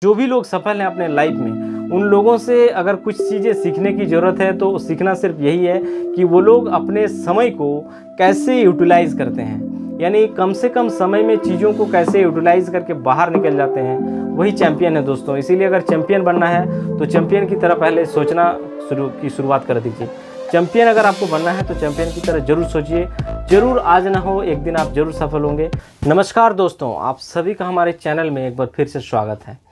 जो भी लोग सफल हैं अपने लाइफ में, उन लोगों से अगर कुछ चीज़ें सीखने की ज़रूरत है तो सीखना सिर्फ यही है कि वो लोग अपने समय को कैसे यूटिलाइज़ करते हैं, यानी कम से कम समय में चीज़ों को कैसे यूटिलाइज़ करके बाहर निकल जाते हैं, वही चैम्पियन है दोस्तों। इसीलिए अगर चैम्पियन बनना है तो चैम्पियन की तरह पहले सोचना शुरुआत कर दीजिए। चैम्पियन अगर आपको बनना है तो चैम्पियन की तरह जरूर सोचिए, जरूर आज ना हो एक दिन आप जरूर सफल होंगे। नमस्कार दोस्तों, आप सभी का हमारे चैनल में एक बार फिर से स्वागत है।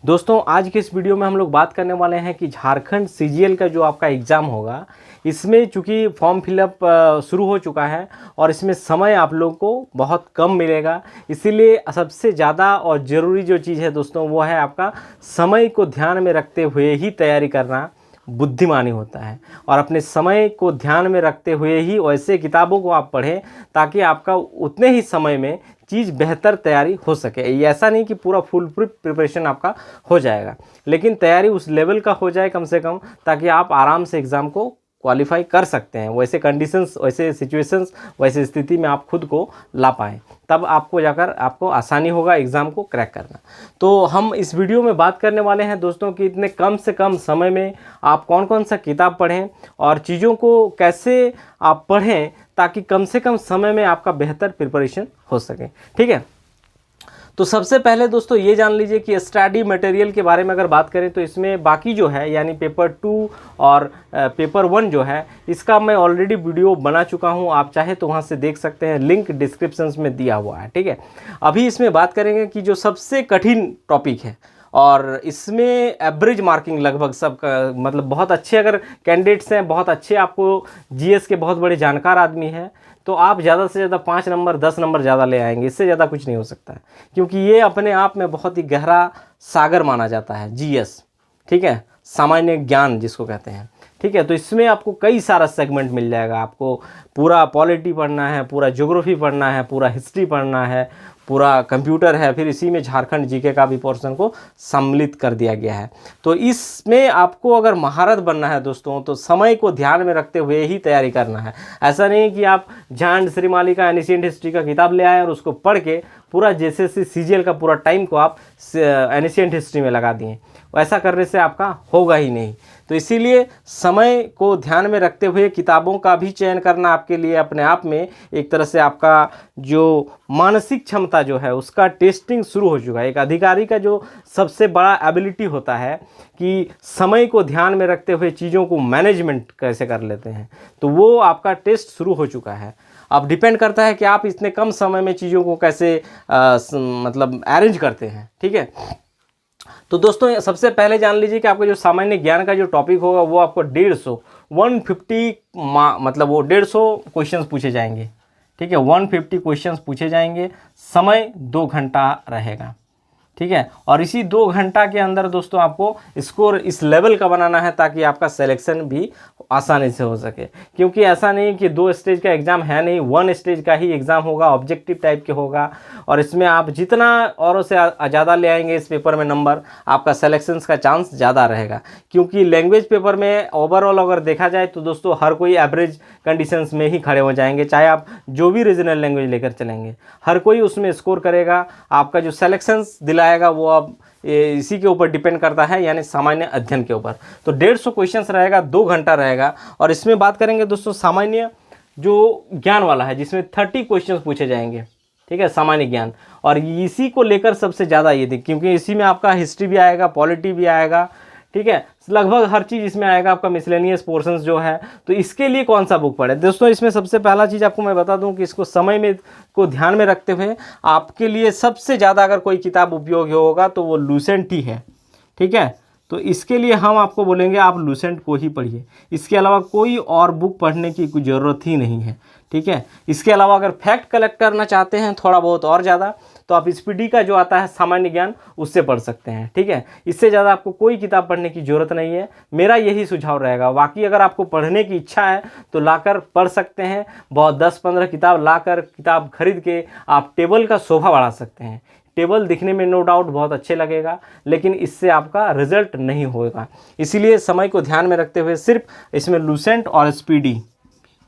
दोस्तों, आज के इस वीडियो में हम लोग बात करने वाले हैं कि झारखंड सीजीएल का जो आपका एग्ज़ाम होगा, इसमें चूँकि फॉर्म फिलअप शुरू हो चुका है और इसमें समय आप लोगों को बहुत कम मिलेगा। इसीलिए सबसे ज़्यादा और ज़रूरी जो चीज़ है दोस्तों, वो है आपका समय को ध्यान में रखते हुए ही तैयारी करना बुद्धिमानी होता है। और अपने समय को ध्यान में रखते हुए ही वैसे किताबों को आप पढ़ें ताकि आपका उतने ही समय में चीज़ बेहतर तैयारी हो सके। ये ऐसा नहीं कि पूरा फुल प्रिपरेशन आपका हो जाएगा, लेकिन तैयारी उस लेवल का हो जाए कम से कम, ताकि आप आराम से एग्ज़ाम को क्वालिफाई कर सकते हैं। वैसे कंडीशंस, वैसे सिचुएशंस, वैसे स्थिति में आप खुद को ला पाएँ, तब आपको जाकर आपको आसानी होगा एग्ज़ाम को क्रैक करना। तो हम इस वीडियो में बात करने वाले हैं दोस्तों कि इतने कम से कम समय में आप कौन कौन सा किताब पढ़ें और चीज़ों को कैसे आप पढ़ें ताकि कम से कम समय में आपका बेहतर प्रिपरेशन हो सके। ठीक है, तो सबसे पहले दोस्तों ये जान लीजिए कि स्टडी मटेरियल के बारे में अगर बात करें तो इसमें बाकी जो है यानी पेपर 2 और पेपर 1 जो है, इसका मैं ऑलरेडी वीडियो बना चुका हूं, आप चाहे तो वहां से देख सकते हैं, लिंक डिस्क्रिप्शन में दिया हुआ है। ठीक है, अभी इसमें बात करेंगे कि जो सबसे कठिन टॉपिक है और इसमें एवरेज मार्किंग लगभग सब मतलब बहुत अच्छे अगर कैंडिडेट्स हैं, बहुत अच्छे आपको जीएस के बहुत बड़े जानकार आदमी हैं, तो आप ज़्यादा से ज़्यादा 5 नंबर 10 नंबर ज़्यादा ले आएंगे। इससे ज़्यादा कुछ नहीं हो सकता है, क्योंकि ये अपने आप में बहुत ही गहरा सागर माना जाता है जीएस। ठीक है, सामान्य ज्ञान जिसको कहते हैं। ठीक है, तो इसमें आपको कई सारा सेगमेंट मिल जाएगा। आपको पूरा पॉलिटी पढ़ना है, पूरा ज्योग्राफी पढ़ना है, पूरा हिस्ट्री पढ़ना है, पूरा कंप्यूटर है, फिर इसी में झारखंड जीके का भी पोर्शन को सम्मिलित कर दिया गया है। तो इसमें आपको अगर महारत बनना है दोस्तों, तो समय को ध्यान में रखते हुए ही तैयारी करना है। ऐसा नहीं कि आप झांड श्रीमाली का एनिशिएंट हिस्ट्री का किताब ले आए और उसको पढ़ के पूरा जैसे सीजीएल का पूरा टाइम को आप एनिशिएंट हिस्ट्री में लगा दिए। ऐसा करने से आपका होगा ही नहीं। तो इसीलिए समय को ध्यान में रखते हुए किताबों का भी चयन करना आपके लिए अपने आप में एक तरह से आपका जो मानसिक क्षमता जो है उसका टेस्टिंग शुरू हो चुका है। एक अधिकारी का जो सबसे बड़ा एबिलिटी होता है कि समय को ध्यान में रखते हुए चीज़ों को मैनेजमेंट कैसे कर लेते हैं, तो वो आपका टेस्ट शुरू हो चुका है। अब डिपेंड करता है कि आप इतने कम समय में चीज़ों को कैसे मतलब अरेंज करते हैं। ठीक है, तो दोस्तों सबसे पहले जान लीजिए कि आपका जो सामान्य ज्ञान का जो टॉपिक होगा वो आपको 150 मतलब वो 150 क्वेश्चंस पूछे जाएंगे। ठीक है, 150 क्वेश्चंस पूछे जाएंगे, समय 2 घंटा रहेगा। ठीक है, और इसी 2 घंटा के अंदर दोस्तों आपको स्कोर इस लेवल का बनाना है ताकि आपका सिलेक्शन भी आसानी से हो सके। क्योंकि ऐसा नहीं कि 2 स्टेज का एग्ज़ाम है, नहीं, 1 स्टेज का ही एग्ज़ाम होगा, ऑब्जेक्टिव टाइप के होगा। और इसमें आप जितना औरों से ज़्यादा ले आएंगे इस पेपर में नंबर, आपका सिलेक्शन का चांस ज़्यादा रहेगा। क्योंकि लैंग्वेज पेपर में ओवरऑल अगर देखा जाए तो दोस्तों हर कोई एवरेज कंडीशंस में ही खड़े हो जाएंगे, चाहे आप जो भी रीजनल लैंग्वेज लेकर चलेंगे, हर कोई उसमें स्कोर करेगा। आपका जो सिलेक्शन दिलाएगा वो अब इसी के ऊपर डिपेंड करता है, यानी सामान्य अध्ययन के ऊपर। तो 150 क्वेश्चंस रहेगा, 2 घंटा रहेगा। और इसमें बात करेंगे दोस्तों सामान्य जो ज्ञान वाला है, जिसमें 30 क्वेश्चंस पूछे जाएंगे। ठीक है, सामान्य ज्ञान, और इसी को लेकर सबसे ज़्यादा ये थी, क्योंकि इसी में आपका हिस्ट्री भी आएगा, पॉलिटी भी आएगा। ठीक है, लगभग हर चीज़ इसमें आएगा, आपका मिसलेनियस पोर्शंस जो है। तो इसके लिए कौन सा बुक पढ़े दोस्तों? इसमें सबसे पहला चीज़ आपको मैं बता दूं कि इसको समय में को ध्यान में रखते हुए आपके लिए सबसे ज़्यादा अगर कोई किताब उपयोगी होगा तो वो लूसेंट ही है। ठीक है, तो इसके लिए हम आपको बोलेंगे आप लूसेंट को ही पढ़िए, इसके अलावा कोई और बुक पढ़ने की कोई ज़रूरत ही नहीं है। ठीक है, इसके अलावा अगर फैक्ट कलेक्ट करना चाहते हैं थोड़ा बहुत और ज़्यादा, तो आप स्पीडी का जो आता है सामान्य ज्ञान, उससे पढ़ सकते हैं। ठीक है, इससे ज़्यादा आपको कोई किताब पढ़ने की ज़रूरत नहीं है, मेरा यही सुझाव रहेगा। बाकी अगर आपको पढ़ने की इच्छा है तो लाकर पढ़ सकते हैं, बहुत 10-15 किताब लाकर किताब खरीद के आप टेबल का शोभा बढ़ा सकते हैं। टेबल दिखने में नो डाउट बहुत अच्छे लगेगा, लेकिन इससे आपका रिजल्ट नहीं होगा। इसीलिए समय को ध्यान में रखते हुए सिर्फ इसमें लूसेंट और स्पीडी,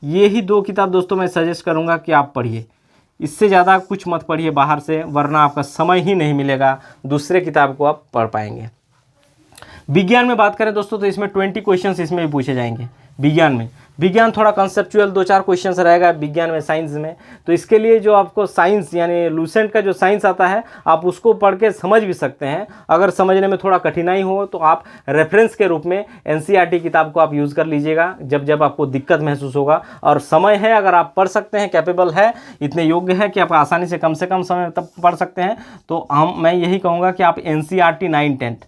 ये ही 2 किताब दोस्तों मैं सजेस्ट करूँगा कि आप पढ़िए। इससे ज़्यादा कुछ मत पढ़िए बाहर से, वरना आपका समय ही नहीं मिलेगा, दूसरे किताब को आप पढ़ पाएंगे। विज्ञान में बात करें दोस्तों तो इसमें 20 क्वेश्चंस इसमें भी पूछे जाएंगे। विज्ञान में, विज्ञान थोड़ा कंसेप्चुअल 2-4 क्वेश्चंस रहेगा विज्ञान में, साइंस में। तो इसके लिए जो आपको साइंस यानी लूसेंट का जो साइंस आता है आप उसको पढ़ के समझ भी सकते हैं। अगर समझने में थोड़ा कठिनाई हो तो आप रेफरेंस के रूप में एनसीईआरटी किताब को आप यूज़ कर लीजिएगा जब जब आपको दिक्कत महसूस होगा। और समय है, अगर आप पढ़ सकते हैं, कैपेबल है, इतने योग्य है कि आप आसानी से कम समय तक पढ़ सकते हैं, तो मैं यही कहूँगा कि आप एनसीईआरटी 9-10,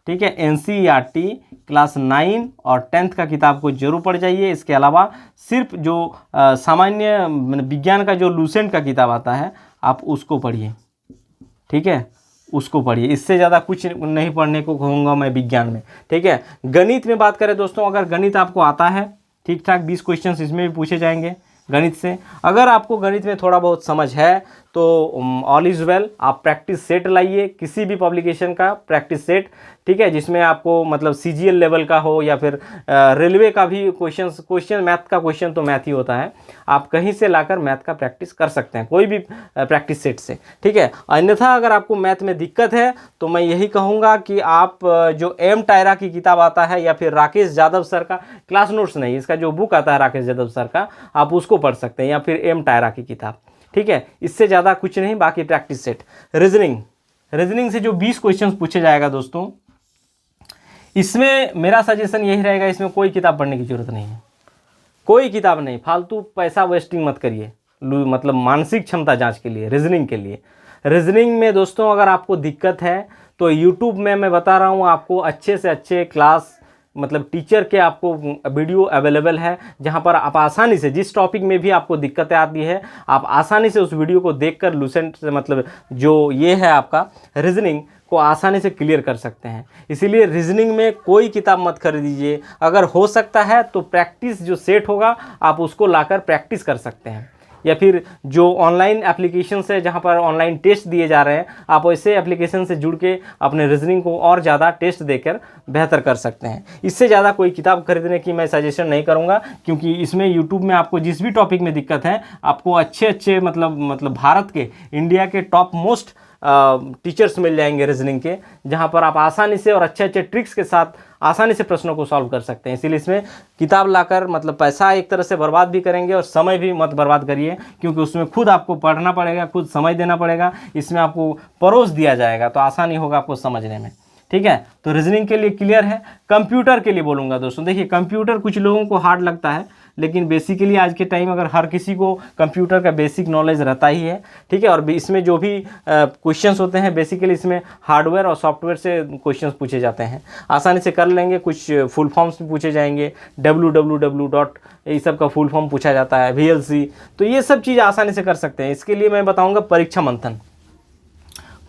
ठीक है, एनसीईआरटी क्लास 9 और 10th का किताब को जरूर पढ़ जाइए। इसके अलावा सिर्फ जो सामान्य विज्ञान का जो लूसेंट का किताब आता है आप उसको पढ़िए, ठीक है, उसको पढ़िए। इससे ज़्यादा कुछ नहीं पढ़ने को कहूँगा मैं विज्ञान में, ठीक है। गणित में बात करें दोस्तों, अगर गणित आपको आता है ठीक ठाक, 20 क्वेश्चन इसमें भी पूछे जाएंगे गणित से। अगर आपको गणित में थोड़ा बहुत समझ है तो ऑल इज़ वेल, आप प्रैक्टिस सेट लाइए, किसी भी पब्लिकेशन का प्रैक्टिस सेट, ठीक है, जिसमें आपको मतलब सीजीएल लेवल का हो या फिर रेलवे का भी क्वेश्चन मैथ का क्वेश्चन तो मैथ ही होता है, आप कहीं से लाकर मैथ का प्रैक्टिस कर सकते हैं, कोई भी प्रैक्टिस सेट से, ठीक है। अन्यथा अगर आपको मैथ में दिक्कत है तो मैं यही कहूँगा कि आप जो एम टायरा की किताब आता है या फिर राकेश यादव सर का, क्लास नोट्स नहीं, इसका जो बुक आता है राकेश यादव सर का, आप उसको पढ़ सकते हैं, या फिर एम टायरा की किताब, ठीक है। इससे ज़्यादा कुछ नहीं, बाकी प्रैक्टिस सेट। रीजनिंग से जो 20 क्वेश्चंस पूछे जाएगा दोस्तों, इसमें मेरा सजेशन यही रहेगा, इसमें कोई किताब पढ़ने की जरूरत नहीं है, कोई किताब नहीं, फालतू पैसा वेस्टिंग मत करिए, मतलब मानसिक क्षमता जांच के लिए, रीजनिंग के लिए। रीजनिंग में दोस्तों अगर आपको दिक्कत है तो यूट्यूब में मैं बता रहा हूँ आपको अच्छे से अच्छे क्लास, मतलब टीचर के आपको वीडियो अवेलेबल है, जहां पर आप आसानी से, जिस टॉपिक में भी आपको दिक्कतें आती है, आप आसानी से उस वीडियो को देखकर लूसेंट से मतलब जो ये है आपका रीजनिंग को आसानी से क्लियर कर सकते हैं। इसीलिए रीजनिंग में कोई किताब मत खरीदिए, अगर हो सकता है तो प्रैक्टिस जो सेट होगा आप उसको लाकर प्रैक्टिस कर सकते हैं, या फिर जो ऑनलाइन एप्लीकेशन है जहां पर ऑनलाइन टेस्ट दिए जा रहे हैं, आप वैसे एप्लीकेशन से जुड़ के अपने रीजनिंग को और ज़्यादा टेस्ट देकर बेहतर कर सकते हैं। इससे ज़्यादा कोई किताब खरीदने की मैं सजेशन नहीं करूंगा, क्योंकि इसमें यूट्यूब में आपको जिस भी टॉपिक में दिक्कत है, आपको अच्छे मतलब भारत के, इंडिया के टॉप मोस्ट टीचर्स मिल जाएंगे रीजनिंग के, जहां पर आप आसानी से और अच्छे ट्रिक्स के साथ आसानी से प्रश्नों को सॉल्व कर सकते हैं। इसीलिए इसमें किताब लाकर मतलब पैसा एक तरह से बर्बाद भी करेंगे और समय भी मत बर्बाद करिए, क्योंकि उसमें खुद आपको पढ़ना पड़ेगा, खुद समय देना पड़ेगा, इसमें आपको परोस दिया जाएगा तो आसानी होगा आपको समझने में, ठीक है। तो रीजनिंग के लिए क्लियर है। कंप्यूटर के लिए बोलूँगा दोस्तों, देखिए कंप्यूटर कुछ लोगों को हार्ड लगता है, लेकिन बेसिकली आज के टाइम अगर हर किसी को कंप्यूटर का बेसिक नॉलेज रहता ही है, ठीक है। और इसमें जो भी क्वेश्चंस होते हैं बेसिकली इसमें हार्डवेयर और सॉफ्टवेयर से क्वेश्चंस पूछे जाते हैं, आसानी से कर लेंगे। कुछ फुल फॉर्म्स भी पूछे जाएंगे, www. ये सब का फुल फॉर्म पूछा जाता है, VLC, तो ये सब चीज़ आसानी से कर सकते हैं। इसके लिए मैं बताऊँगा परीक्षा मंथन,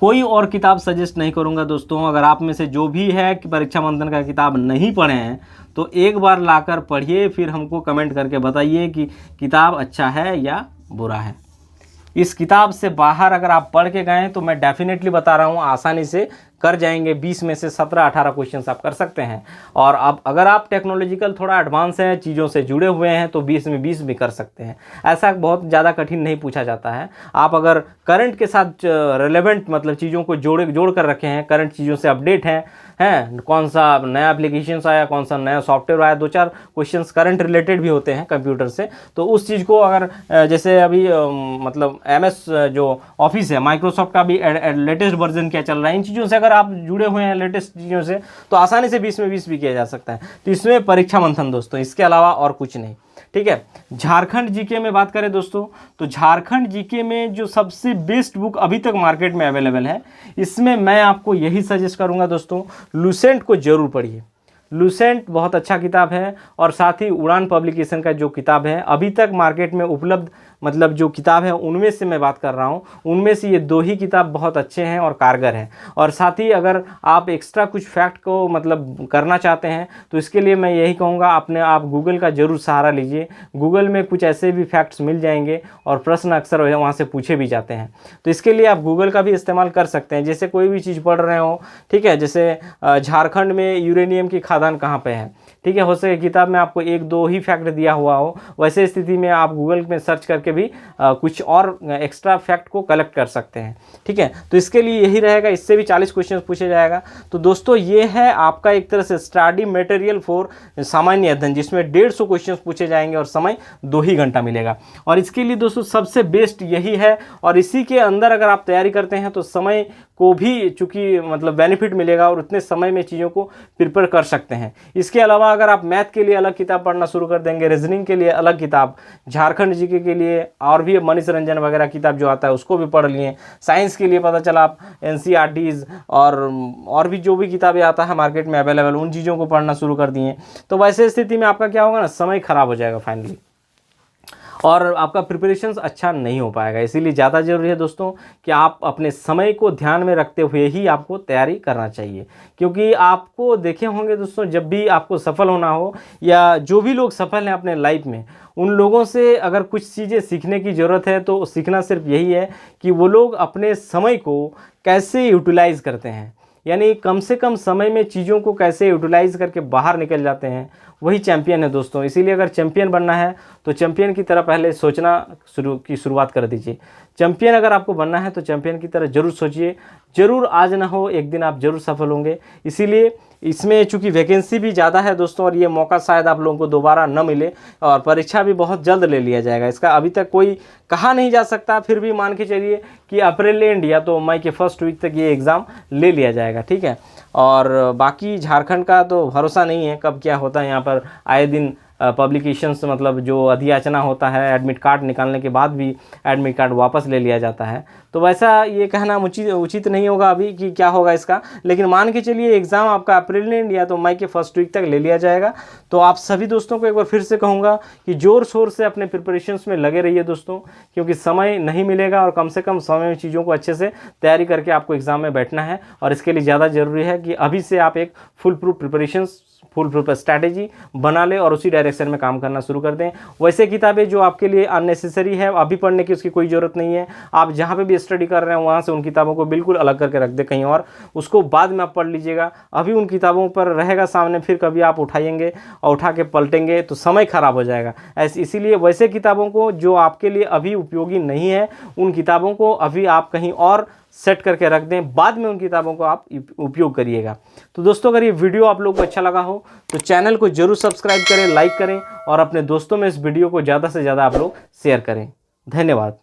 कोई और किताब सजेस्ट नहीं करूंगा दोस्तों। अगर आप में से जो भी है कि परीक्षा मंथन का किताब नहीं पढ़े हैं तो एक बार लाकर पढ़िए, फिर हमको कमेंट करके बताइए कि किताब अच्छा है या बुरा है। इस किताब से बाहर अगर आप पढ़ के गए तो मैं डेफिनेटली बता रहा हूँ आसानी से कर जाएंगे, 20 में से 17-18 क्वेश्चंस आप कर सकते हैं। और अब अगर आप टेक्नोलॉजिकल थोड़ा एडवांस हैं, चीज़ों से जुड़े हुए हैं, तो 20 में 20 भी कर सकते हैं। ऐसा बहुत ज़्यादा कठिन नहीं पूछा जाता है। आप अगर करंट के साथ रिलेवेंट मतलब चीज़ों को जोड़ कर रखे हैं, करंट चीज़ों से अपडेट हैं, कौन सा नया एप्लीकेशन आया, कौन सा नया सॉफ्टवेयर आया, 2-4 क्वेश्चंस करंट रिलेटेड भी होते हैं कंप्यूटर से, तो उस चीज़ को अगर जैसे अभी मतलब MS जो ऑफिस है, माइक्रोसॉफ्ट का भी लेटेस्ट वर्जन क्या चल रहा है, इन चीज़ों से अगर आप जुड़े हुए हैं लेटेस्ट चीज़ों से, तो आसानी से 20 में 20 भी किया जा सकता है। तो इसमें परीक्षा मंथन दोस्तों, इसके अलावा और कुछ नहीं, ठीक है। झारखंड जीके में बात करें दोस्तों, तो झारखंड जीके में जो सबसे बेस्ट बुक अभी तक मार्केट में अवेलेबल है, इसमें मैं आपको यही सजेस्ट करूंगा दोस्तों, लूसेंट को जरूर पढ़िए। लूसेंट बहुत अच्छा किताब है, और साथ ही उड़ान पब्लिकेशन का जो किताब है अभी तक मार्केट में उपलब्ध मतलब जो किताब है उनमें से मैं बात कर रहा हूँ, उनमें से ये 2 ही किताब बहुत अच्छे हैं और कारगर हैं। और साथ ही अगर आप एक्स्ट्रा कुछ फैक्ट को मतलब करना चाहते हैं तो इसके लिए मैं यही कहूँगा आप गूगल का ज़रूर सहारा लीजिए। गूगल में कुछ ऐसे भी फैक्ट्स मिल जाएंगे और प्रश्न अक्सर वहाँ से पूछे भी जाते हैं, तो इसके लिए आप गूगल का भी इस्तेमाल कर सकते हैं। जैसे कोई भी चीज़ पढ़ रहे हो, ठीक है, जैसे झारखंड में यूरेनियम की खादान कहाँ पे है, ठीक है, हो सके किताब में आपको 1-2 ही फैक्ट दिया हुआ हो, वैसे स्थिति में आप गूगल में सर्च करके करके भी कुछ और एक्स्ट्रा फैक्ट को कलेक्ट कर सकते हैं। ठीक है, तो इसके लिए यही रहेगा, इससे भी 40 क्वेश्चन पूछे जाएगा। तो दोस्तों ये है आपका एक तरह से स्टडी मटेरियल फॉर सामान्य अध्ययन, जिसमें 150 क्वेश्चन पूछे जाएंगे और समय 2 ही घंटा मिलेगा। और इसके लिए दोस्तों सबसे बेस्ट यही है, और इसी के अंदर अगर आप तैयारी करते हैं तो समय को भी चूंकि मतलब बेनिफिट मिलेगा और उतने समय में चीज़ों को प्रिपेयर कर सकते हैं। इसके अलावा अगर आप मैथ के लिए अलग किताब पढ़ना शुरू कर देंगे, रीजनिंग के लिए अलग किताब, झारखंड जीके के लिए और भी मनीष रंजन वगैरह किताब जो आता है उसको भी पढ़ लिए, साइंस के लिए पता चला आप NCERTs और भी जो भी किताबें आता है मार्केट में अवेलेबल, उन चीज़ों को पढ़ना शुरू कर दिए, तो वैसे स्थिति में आपका क्या होगा ना, समय खराब हो जाएगा फाइनली, और आपका प्रिपरेशंस अच्छा नहीं हो पाएगा। इसीलिए ज़्यादा ज़रूरी है दोस्तों कि आप अपने समय को ध्यान में रखते हुए ही आपको तैयारी करना चाहिए। क्योंकि आपको देखे होंगे दोस्तों, जब भी आपको सफल होना हो या जो भी लोग सफल हैं अपने लाइफ में, उन लोगों से अगर कुछ चीज़ें सीखने की ज़रूरत है तो सीखना सिर्फ यही है कि वो लोग अपने समय को कैसे यूटिलाइज़ करते हैं, यानी कम से कम समय में चीज़ों को कैसे यूटिलाइज़ करके बाहर निकल जाते हैं, वही चैंपियन है दोस्तों। इसीलिए अगर चैंपियन बनना है तो चैंपियन की तरह पहले सोचना शुरुआत कर दीजिए। चैंपियन अगर आपको बनना है तो चैंपियन की तरह ज़रूर सोचिए, ज़रूर आज ना हो एक दिन आप ज़रूर सफल होंगे। इसीलिए इसमें चूंकि वैकेंसी भी ज़्यादा है दोस्तों, और ये मौका शायद आप लोगों को दोबारा न मिले, और परीक्षा भी बहुत जल्द ले लिया जाएगा। इसका अभी तक कोई कहा नहीं जा सकता, फिर भी मान के चलिए कि अप्रैल एंड या तो मई के फर्स्ट वीक तक ये एग्ज़ाम ले लिया जाएगा। ठीक है, और बाकी झारखंड का तो भरोसा नहीं है कब क्या होता है। यहाँ पर आए दिन पब्लिकेशंस मतलब जो अधियाचना होता है, एडमिट कार्ड निकालने के बाद भी एडमिट कार्ड वापस ले लिया जाता है, तो वैसा ये कहना उचित नहीं होगा अभी कि क्या होगा इसका। लेकिन मान के चलिए एग्ज़ाम आपका अप्रैल एंड या तो मई के फर्स्ट वीक तक ले लिया जाएगा। तो आप सभी दोस्तों को एक बार फिर से कहूँगा कि ज़ोर शोर से अपने प्रिपरेशंस में लगे रहिए दोस्तों, क्योंकि समय नहीं मिलेगा और कम से कम समय में चीज़ों को अच्छे से तैयारी करके आपको एग्ज़ाम में बैठना है। और इसके लिए ज़्यादा ज़रूरी है कि अभी से आप एक फुल प्रूफ स्ट्रैटेजी बना ले और उसी डायरेक्शन में काम करना शुरू कर दें। वैसे किताबें जो आपके लिए अननेसेसरी है अभी पढ़ने की, उसकी कोई ज़रूरत नहीं है। आप जहाँ पे भी स्टडी कर रहे हैं वहाँ से उन किताबों को बिल्कुल अलग करके रख दें कहीं और, उसको बाद में आप पढ़ लीजिएगा। अभी उन किताबों पर रहेगा सामने, फिर कभी आप उठाएंगे और उठा के पलटेंगे तो समय खराब हो जाएगा। इसीलिए वैसे किताबों को जो आपके लिए अभी उपयोगी नहीं है, उन किताबों को अभी आप कहीं और सेट करके रख दें, बाद में उन किताबों को आप उपयोग करिएगा। तो दोस्तों अगर ये वीडियो आप लोगों को अच्छा लगा हो तो चैनल को जरूर सब्सक्राइब करें, लाइक करें और अपने दोस्तों में इस वीडियो को ज़्यादा से ज़्यादा आप लोग शेयर करें। धन्यवाद।